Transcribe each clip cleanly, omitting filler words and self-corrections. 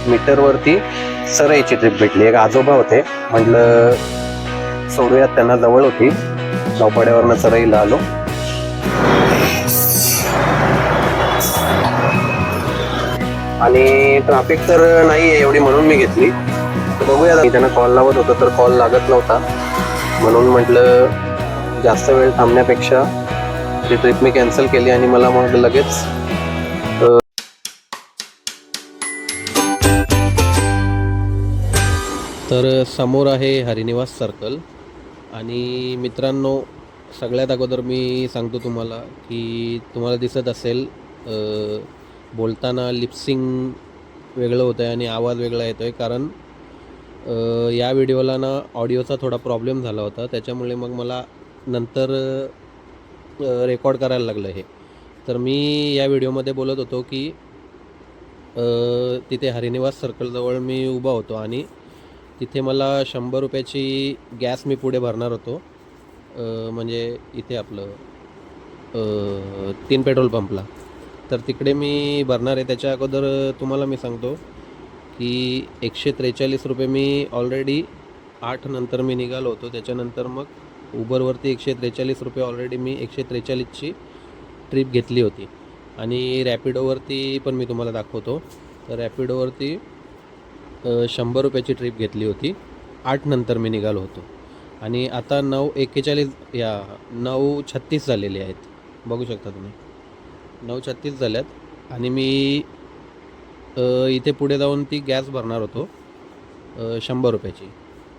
मीटरवरती सरईची trip भेटली. एक आजोबा होते, म्हटलं सोडूयात त्यांना, जवळ होती, नौपाड्यावरनं सरईला आलो. आणि ट्रॅफिक तर नाही आहे एवढी म्हणून मी घेतली. बघूया, त्यांना कॉल लावत होतं तर कॉल लागत नव्हता, म्हणून म्हटलं जास्त वेळ थांबण्यापेक्षा ती ट्रिप मी कॅन्सल केली. आणि मला मग लगेच तर समोर आहे हरिनिवास सर्कल. आणि मित्रांनो, सगळ्यात अगोदर मी सांगतो तुम्हाला की तुम्हाला दिसत असेल बोलताना लिपसिंग वेगळं होतं आहे आणि आवाज वेगळा येतो आहे, कारण या व्हिडिओला ना ऑडिओचा थोडा प्रॉब्लेम झाला होता, त्याच्यामुळे मग मला नंतर रेकॉर्ड करायला लागलं हे. तर मी या व्हिडिओमध्ये बोलत होतो की तिथे हरिनिवास सर्कलजवळ मी उभा होतो आणि तिथे मला 100 रुपयाची गॅस मी पुढे भरणार होतो, म्हणजे इथे आपलं 3 पेट्रोल पंपला. तर तिकडे मी भरणार आहे. त्याच्या अगोदर तुम्हाला मी सांगतो की 143 रुपये मी ऑलरेडी 8 नंतर मी निघालो होतो. त्याच्यानंतर मग उबरवरती 143 रुपये ऑलरेडी मी 143ची ट्रिप घेतली होती. आणि रॅपिडोवरती पण मी तुम्हाला दाखवतो. तर रॅपिडोवरती 100 रुपयाची ट्रिप घेतली होती. 8 नंतर मी निघालो होतो. आणि आता 9:41 या 9:36 झालेले आहेत, बघू शकता तुम्ही, 9:36 झाल्यात. आणि मी इथे पुढे जाऊन ती गॅस भरणार होतो 100 रुपयाची.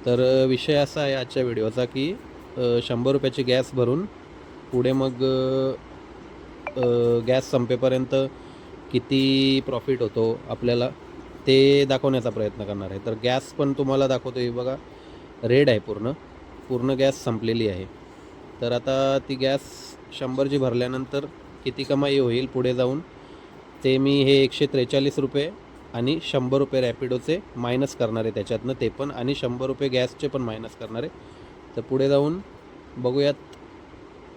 तर विषय असा आहे आजच्या व्हिडिओचा की 100 रुपयाची गॅस भरून पुढे मग गॅस संपेपर्यंत किती प्रॉफिट होतो आपल्याला ते दाखवण्याचा प्रयत्न करणार आहे. तर गॅस पण तुम्हाला दाखवतो. ही बघा, रेड आहे, पूर्ण गॅस संपलेली आहे. तर आता ती गॅस 100ची भरल्यानंतर किती कमाई होईल पुढे जाऊन ते मी हे 143 रुपये आणि 100 रुपये रॅपिडोचे मायनस करणार आहे त्याच्यातनं, ते पण, आणि 100 रुपये गॅसचे पण मायनस करणार आहे. तर पुढे जाऊन बघूयात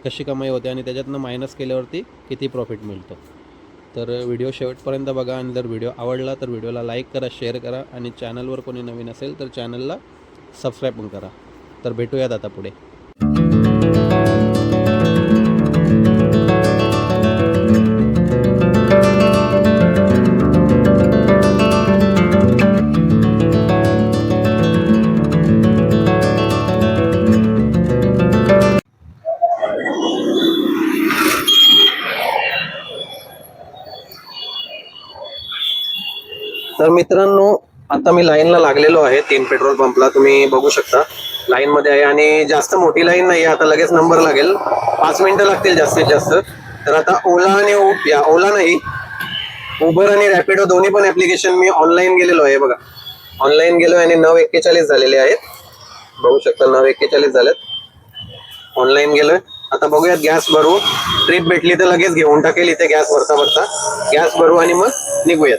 कशी कमाई होते आणि त्याच्यातनं मायनस केल्यावरती किती प्रॉफिट मिळतं. तर व्हिडिओ शेवटपर्यंत बघा. आणि जर व्हिडिओ आवडला तर व्हिडिओला लाईक करा, शेअर करा, आणि चॅनलवर कोणी नवीन असेल तर चॅनलला सबस्क्राईब पण करा. तर भेटूयात आता पुढे. तर मित्रांनो, आता मी लाईनला लागलेलो आहे 3 पेट्रोल पंपला, तुम्ही बघू शकता लाईनमध्ये आहे. आणि जास्त मोठी लाईन नाही आहे, आता लगेच नंबर लागेल, 5 मिनिटं लागतील जास्तीत जास्त. तर आता ओला आणि ओला नाही, उबर आणि रॅपिडो दोन्ही पण ॲप्लिकेशन मी ऑनलाईन गेलेलो आहे. बघा, ऑनलाईन गेलो आणि 9:41 झालेले आहेत, बघू शकता 9:41 झालेत. ऑनलाईन गेलोय. आता बघूयात, गॅस भरू, ट्रिप भेटली तर लगेच घेऊन टाकेल इथे गॅस भरता भरता. गॅस भरू आणि मग निघूयात.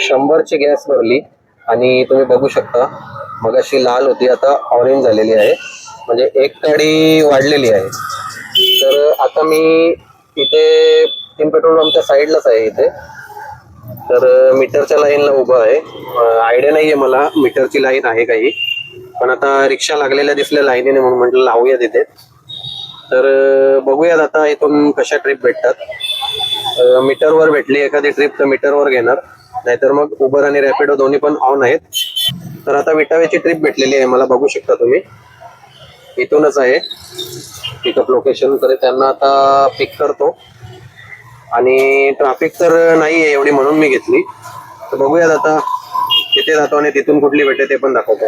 शंभरची गॅस भरली आणि तुम्ही बघू शकता मगाशी लाल होती, आता ऑरेंज झालेली आहे, म्हणजे एक गाडी वाढलेली आहे. तर आता मी इथे 3 पेट्रोल पंपच्या साईडलाच आहे इथे. तर मीटरच्या लाईनला उभं आहे. आयडिया नाही आहे मला मीटरची लाईन आहे काही, पण आता रिक्षा लागलेल्या दिसल्या लाईनीने, म्हणून म्हटलं लावूया तिथे. तर बघूयात आता इथून कशा ट्रिप भेटतात. मीटरवर भेटली एखादी ट्रिप तर मीटरवर घेणार, नाहीतर मग उबर आणि रॅपिडो दोन्ही पण ऑन आहेत. तर आता विटाव्याची ट्रिप भेटलेली आहे मला, बघू शकता तुम्ही, इथूनच आहे पिकअप लोकेशन. तर त्यांना आता पिक करतो. आणि ट्रॅफिक तर नाही आहे एवढी म्हणून मी घेतली. तर बघूयात आता तिथे जातो आणि तिथून कुठली भेटते ते पण दाखवतो.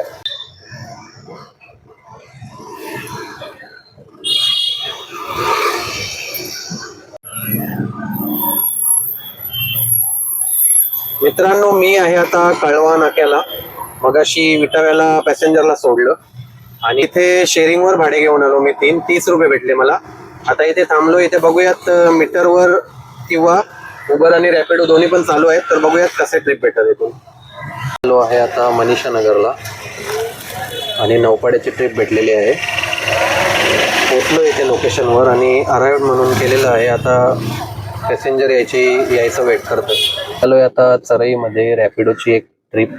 मित्रांनो, मी आहे आता कळवा नाक्याला. मगाशी विटाव्याला पॅसेंजरला सोडलं आणि इथे शेअरिंगवर भाडे घेऊन आलो मी. 30 रुपये भेटले मला. आता इथे थांबलो. इथे बघूयात मीटरवर किंवा उबर आणि रॅपिडो दोन्ही पण चालू आहेत, तर बघूयात कसे ट्रिप भेटत इथून. चालू आहे आता मनीषा नगरला आणि नौपाड्याची ट्रिप भेटलेली आहे. पोचलो इथे लोकेशनवर आणि अराइव्ड म्हणून केलेलं आहे. आता पॅसेंजर यायचं वेट करतात. चालू आहे आता चरईमध्ये रॅपिडोची एक ट्रिप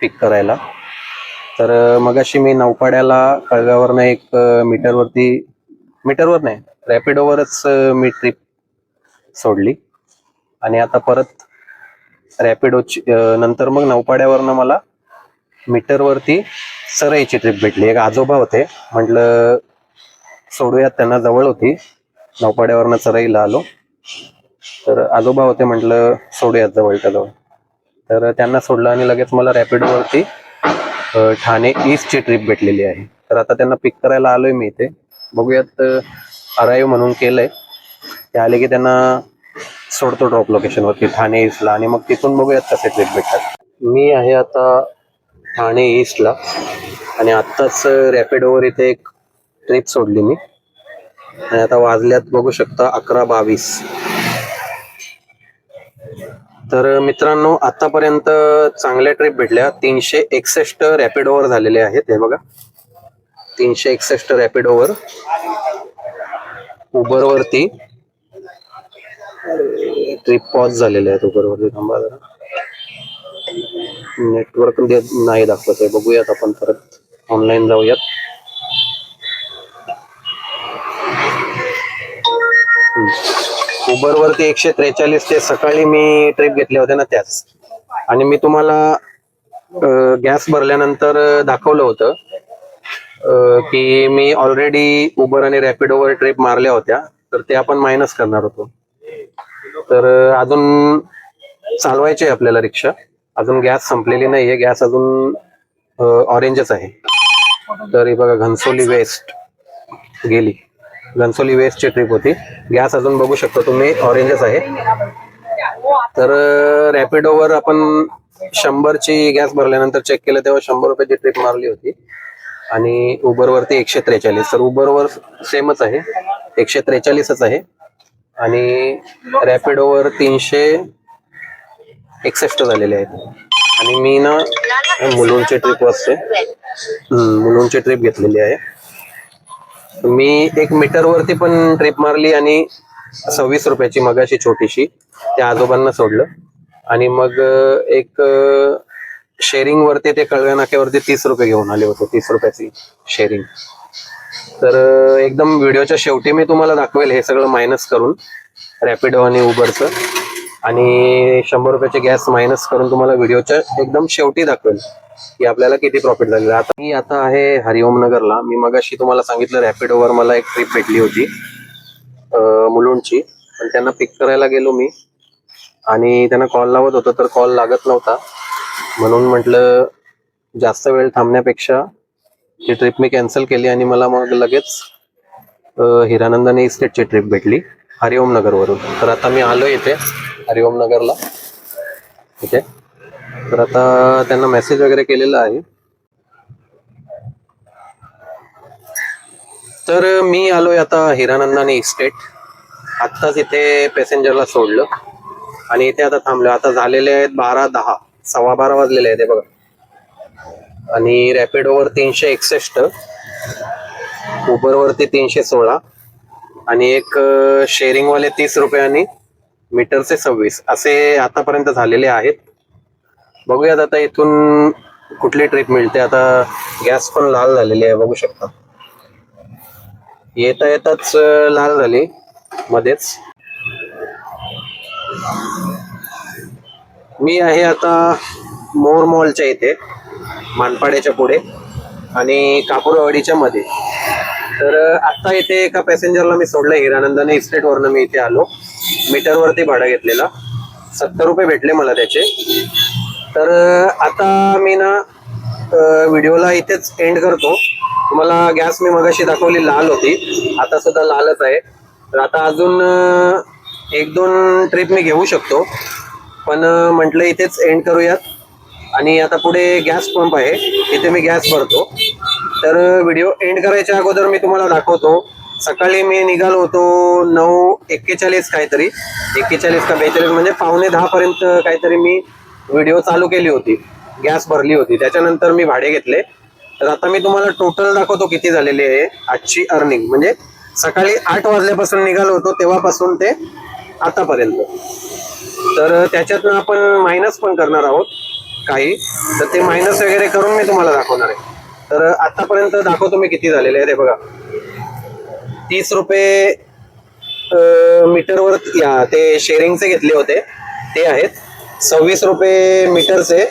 पिक करायला. तर मगाशी मी नौपाड्याला कळव्यावरनं एक मीटरवर नाही रॅपिडोवरच मी ट्रिप सोडली आणि आता परत रॅपिडोची नंतर मग नौपाड्यावरनं मला मीटरवरती चरईची ट्रिप भेटली. एक आजोबा होते, म्हटलं सोडूयात, त्यांना जवळ होती. नौपाड्यावरनं चरईला आलो तर आजोबा होते, म्हटलं सोडूयात जवळच्या जवळ. तर त्यांना सोडलं आणि लगेच मला रॅपिडोवरती ठाणे ईस्टची ट्रिप भेटलेली आहे. तर आता त्यांना पिक करायला आलोय मी इथे. बघूयात, अराईव्ह म्हणून केलंय. ते आले की त्यांना सोडतो ड्रॉप लोकेशनवरती ठाणे ईस्टला आणि मग तिथून बघूयात कसे ट्रिप भेटतात. मी आहे आता ठाणे ईस्टला आणि आत्ताच रॅपिडोवर इथे एक ट्रिप सोडली मी आणि आता वाजल्यात बघू शकता 11:22. तर मित्रांनो, आतापर्यंत चांगल्या ट्रिप भेटल्या. 361 रॅपिडोवर झालेले आहेत. हे बघा, 361 रॅपिडोवर. उबरवरती ट्रिप पॉज झालेले आहेत. उबरवरती थांबा जरा, नेटवर्क नाही दाखवत आहे. बघूयात, आपण परत ऑनलाईन जाऊयात. उबरवरती 143 ते सकाळी मी ट्रिप घेतल्या होत्या ना, त्याच. आणि मी तुम्हाला गॅस भरल्यानंतर दाखवलं होतं की मी ऑलरेडी उबर आणि रॅपिडोवर ट्रिप मारल्या होत्या, तर ते आपण मायनस करणार होतो. तर अजून चालवायचे आपल्याला रिक्षा. अजून गॅस संपलेली नाहीये, गॅस अजून ऑरेंजच आहे. तर हे बघा, घनसोली वेस्ट गेली. घनसोली वेस्टची ट्रिप होती. गॅस अजून बघू शकता तुम्ही, ऑरेंजच आहे. तर रॅपिडोवर आपण 100ची गॅस भरल्यानंतर चेक केलं तेव्हा 100 रुपयाची ट्रिप मारली होती आणि उबरवरती 143. तर उबरवर सेमच आहे, 143च आहे आणि रॅपिडोवर 361 झालेले आहेत. आणि मी ना मुलुंडची ट्रिप असते, मुलुंडची ट्रिप घेतलेली आहे. मी एक मीटरवरती पण ट्रिप मारली आणि 26 रुपयाची मगाशी छोटीशी, त्या आजोबांना सोडलं. आणि मग एक शेअरिंग वरती ते कळव्या नाक्यावरती 30 रुपये घेऊन आले होते, 30 रुपयाची शेअरिंग. तर एकदम व्हिडिओच्या शेवटी मी तुम्हाला दाखवेल हे सगळं मायनस करून, रॅपिडो आणि उबरचं, आणि 100 रुपयाचे गॅस मायनस करून तुम्हाला व्हिडिओच्या एकदम शेवटी दाखवेल की आपल्याला किती प्रॉफिट झालेलं. आता मी आहे हरिओम नगरला. मी मगाशी तुम्हाला सांगितलं रॅपिडोवर मला एक ट्रिप भेटली होती मुलुंडची, पण त्यांना पिक करायला गेलो मी आणि त्यांना कॉल लावत होतो तर कॉल लागत नव्हता. म्हणून म्हटलं जास्त वेळ थांबण्यापेक्षा ती ट्रिप मी कॅन्सल केली आणि मला मग लगेच हिरानंदानी इस्टेटची ट्रिप भेटली हरिओम नगरवरून. तर आता मी आलो इथे हरिओम नगरला इथे. तर आता त्यांना मेसेज वगैरे केलेला आहे. तर मी आलोय आता हिरानंदानी इस्टेट. आत्ताच इथे पॅसेंजरला सोडलं आणि इथे आता थांबलो. आता झालेले आहेत 12:10, 12:15 वाजलेले आहेत हे बघा. आणि रॅपिडोवर 361, उबरवरती 316 आणि एक शेअरिंगवाले 30 रुपये आणि मीटरचे 26 असे आतापर्यंत झालेले आहेत. बघूयात आता इथून कुठली ट्रिप मिळते. आता गॅस पण लाल झालेली आहे बघू शकता, येता येताच लाल झाली मध्येच. मी आहे आता मोर मॉलच्या इथे, मानपाड्याच्या पुढे आणि कापूरवाडीच्या मध्ये. तर आता इथे एका पॅसेंजरला मी सोडलं हिरानंदानी इस्टेट वरनं. मी इथे आलो, मीटरवरती भाडं घेतलेला, 70 रुपये भेटले मला त्याचे. तर आता मी ना व्हिडिओला इथेच एंड करतो. तुम्हाला गॅस मी मगाशी दाखवली लाल होती, आता सुद्धा लालच आहे. तर आता अजून 1-2 ट्रिप मी घेऊ शकतो, पण म्हटलं इथेच एंड करूयात. आणि आता पुढे गॅस पंप आहे, इथे मी गॅस भरतो. तर व्हिडिओ एंड करायच्या अगोदर मी तुम्हाला दाखवतो सकाळी मी निघालो होतो 9:41 काहीतरी, 41 का 42 म्हणजे 9:45 पर्यंत काहीतरी मी व्हिडिओ चालू केली होती, गॅस भरली होती. त्याच्यानंतर मी भाडे घेतले. तर आता मी तुम्हाला टोटल दाखवतो किती झालेली आहे आजची अर्निंग. म्हणजे सकाळी 8 वाजल्यापासून निघालो होतो तेव्हापासून ते आतापर्यंत. तर त्याच्यातनं आपण मायनस पण करणार आहोत काही, तर ते मायनस वगैरे करून मी तुम्हाला दाखवणार आहे. तर आतापर्यंत दाखवतो मी किती झालेले आहे. ते बघा, 30 रुपये मीटरवर ते शेअरिंगचे घेतले होते ते आहेत. 26 रुपये मीटरचे,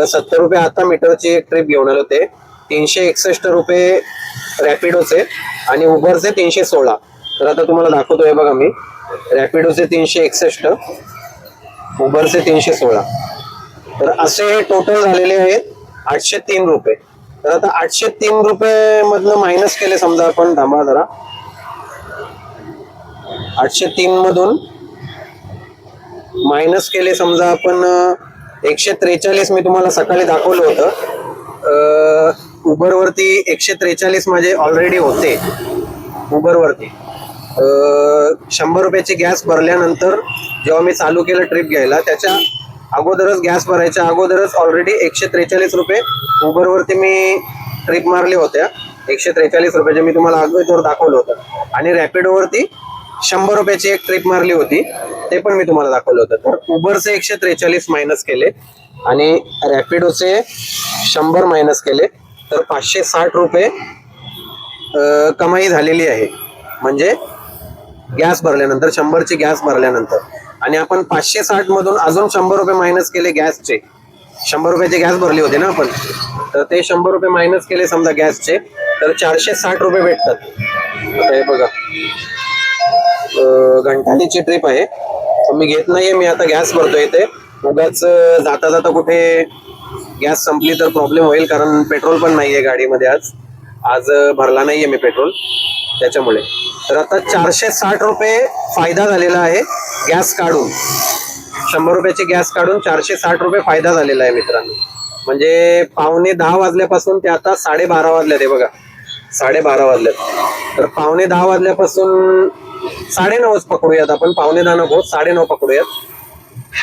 70 रुपये आता मीटरची एक ट्रिप घेऊन आलो ते. 361 रुपये रॅपिडोचे आणि उबरचे 316. तर आता तुम्हाला दाखवतोय बघा मी, रॅपिडोचे 361, उबरचे 316. तर असे टोटल झालेले आहेत 803 रुपये. तर आता 803 रुपये मधनं मायनस केले समजा आपण, थांबा जरा, 803 मधून मायनस केले समजा आपण 143. मी तुम्हाला सकाळी दाखवलं होतं उबरवरती 143 माझे ऑलरेडी होते उबरवरती. 100 रुपयाची गॅस भरल्यानंतर जेव्हा मी चालू केलं ट्रिप घ्यायला, त्याच्या अगोदरच, गॅस भरायच्या अगोदरच ऑलरेडी 143 रुपये उबरवरती मी ट्रिप मारल्या होत्या. 143 रुपयाचे मी तुम्हाला अगोदर दाखवलं होतं. आणि रॅपिडोवरती 100 रुपयाची एक ट्रिप मारली होती, ते पण मी तुम्हाला दाखवलं होतं. तर उबरचे 143 मायनस केले आणि रॅपिडोचे 100 मायनस केले, तर 560 रुपये कमाई झालेली आहे. म्हणजे गॅस भरल्यानंतर, 100ची गॅस भरल्यानंतर. आणि आपण 560 मधून अजून 100 रुपये मायनस केले गॅसचे. 100 रुपयाची गॅस भरली होती ना आपण, तर ते 100 रुपये मायनस केले समजा गॅसचे, तर 460 रुपये भेटतात. आता हे बघा, घंटानीची ट्रिप आहे, मी घेत नाहीये. मी आता गॅस भरतोय इथे. उगाच जाता जाता कुठे गॅस संपली तर प्रॉब्लेम होईल, कारण पेट्रोल पण नाहीये गाडीमध्ये. आज भरला नाहीये मी पेट्रोल, त्याच्यामुळे. तर आता 460 रुपये फायदा झालेला आहे गॅस काढून. 100 रुपयाची गॅस काढून 460 रुपये फायदा झालेला आहे मित्रांनो. म्हणजे 9:15 वाजल्यापासून ते आता 12:30 वाजल्यात. हे बघा, 12:30 वाजल्यात. तर 9:15 वाजल्यापासून 9:30च पकडूयात आपण, 9:15 नको, 9:30 पकडूयात.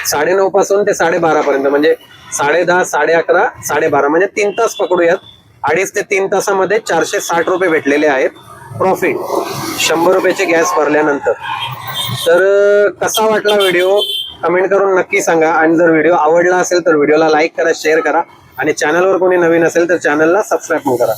9:30 पासून ते 12:30 पर्यंत, म्हणजे 10:30, 11:30, 12:30 म्हणजे 3 तास पकडूयात. 2.5 ते 3 तासामध्ये 460 रुपये भेटलेले आहेत प्रॉफिट 100 रुपयाची गॅस भरल्यानंतर. तर कसा वाटला व्हिडिओ कमेंट करून नक्की सांगा. आणि जर व्हिडिओ आवडला असेल तर व्हिडिओला लाईक करा, शेअर करा. आणि चॅनलवर कोणी नवीन असेल तर चॅनलला सबस्क्राईब पण करा.